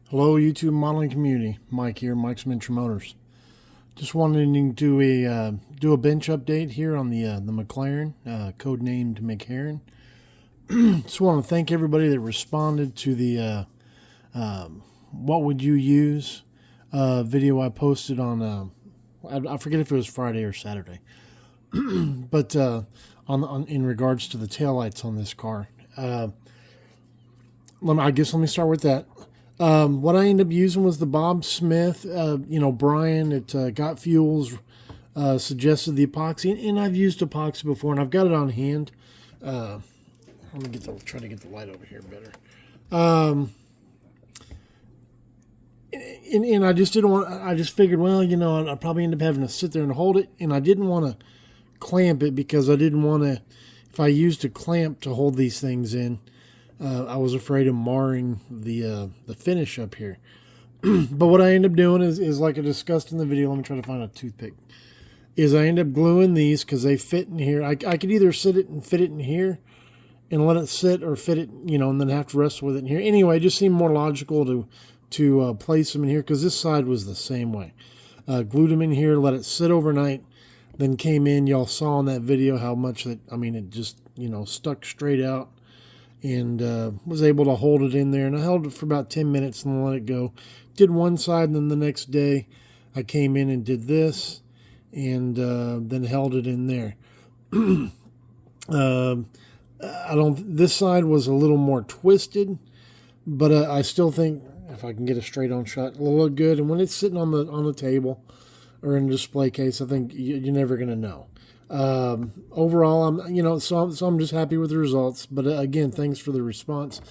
Hello, YouTube modeling community. Mike here, Mike's Miniature Motors. Just wanted to do a bench update here on the McLaren, codenamed McHarren. Just want to thank everybody that responded to the "What would you use?" Video I posted on I forget if it was Friday or Saturday, but in regards to the taillights on this car. Let me start with that. What I ended up using was the Bob Smith. Brian at Got Fuels suggested the epoxy, and I've used epoxy before, and I've got it on hand. Let me try to get the light over here better. And I just didn't want. I just figured, well, I'd probably end up having to sit there and hold it, and I didn't want to clamp it because I didn't want to. If I used a clamp to hold these things in, I was afraid of marring the finish up here. But what I end up doing is like I discussed in the video. Let me try to find a toothpick. Is I end up gluing these because they fit in here. I could either sit it and fit it in here and let it sit, or fit it, and then have to wrestle with it in here. Anyway, it just seemed more logical to place them in here because this side was the same way. Glued them in here, let it sit overnight, then came in. Y'all saw in that video how much that, it just, stuck straight out. And was able to hold it in there, and I held it for about 10 minutes and let it go. Did one side, and then the next day I came in and did this, and then held it in there. This side was a little more twisted, but I still think if I can get a straight on shot, it'll look good. And when it's sitting on the table or in a display case, I think you're never going to know. Overall, I'm just happy with the results. But again, thanks for the response.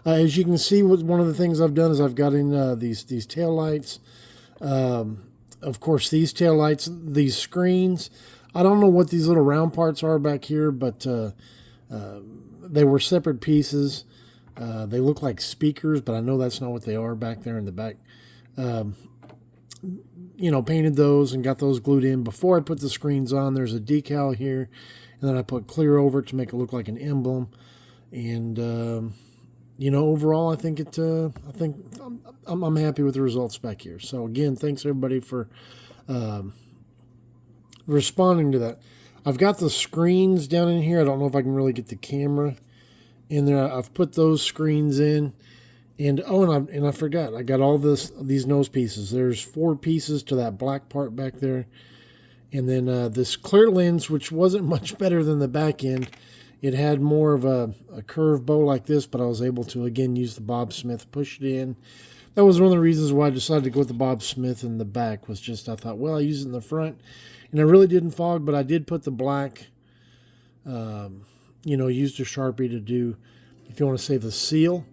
As you can see, one of the things I've done is I've got in these tail lights. Of course, these tail lights, these screens. I don't know what these little round parts are back here, but they were separate pieces. They look like speakers, but I know that's not what they are back there in the back. Painted those and got those glued in. Before I put the screens on, there's a decal here, and then I put clear over it to make it look like an emblem. And overall, I think I'm happy with the results back here. So again, thanks everybody for responding to that. I've got the screens down in here. I don't know if I can really get the camera in there. I've put those screens in. And I forgot, I got all these nose pieces. There's 4 pieces to that black part back there. And then this clear lens, which wasn't much better than the back end. It had more of a curved bow like this, but I was able to, again, use the Bob Smith, push it in. That was one of the reasons why I decided to go with the Bob Smith in the back, was just I thought, well, I use it in the front. And I really didn't fog, but I did put the black, used a Sharpie to do, if you want to say, the seal.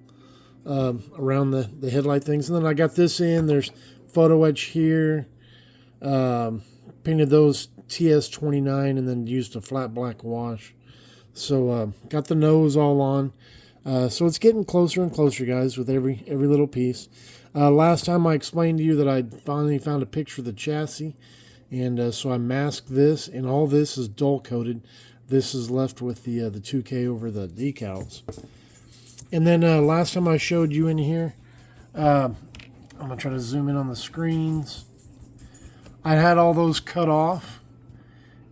Around the headlight things. And then I got this in. There's photo etch here. Painted those TS29 and then used a flat black wash. So got the nose all on. So it's getting closer and closer, guys, with every little piece. Last time I explained to you that I finally found a picture of the chassis. And so I masked this, and all this is dull coated. This is left with the 2K over the decals. And then last time I showed you in here, I'm going to try to zoom in on the screens. I had all those cut off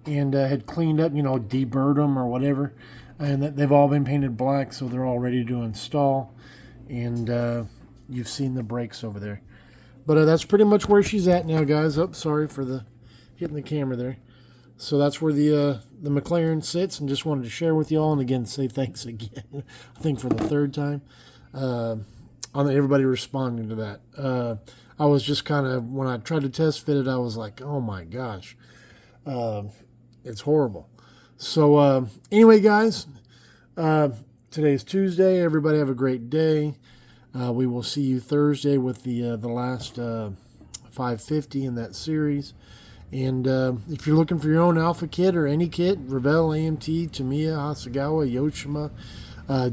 and had cleaned up, deburred them or whatever. And they've all been painted black, so they're all ready to install. And you've seen the brakes over there. But that's pretty much where she's at now, guys. Oh, sorry for hitting the camera there. So that's where the McLaren sits, and just wanted to share with y'all, and again say thanks again. I think for the 3rd time on everybody responding to that. I was just kind of, when I tried to test fit it, I was like, oh my gosh, it's horrible. So anyway, guys, today's Tuesday. Everybody have a great day. We will see you Thursday with the last 550 in that series. And if you're looking for your own Alpha kit or any kit, Revell, AMT, Tamiya, Hasegawa, Yoshima,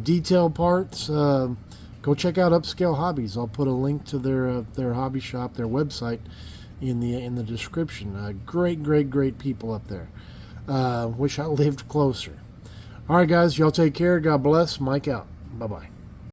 detail parts, go check out Upscale Hobbies. I'll put a link to their hobby shop, their website, in the description. Great people up there. Wish I lived closer. All right, guys, y'all take care. God bless. Mike out. Bye-bye.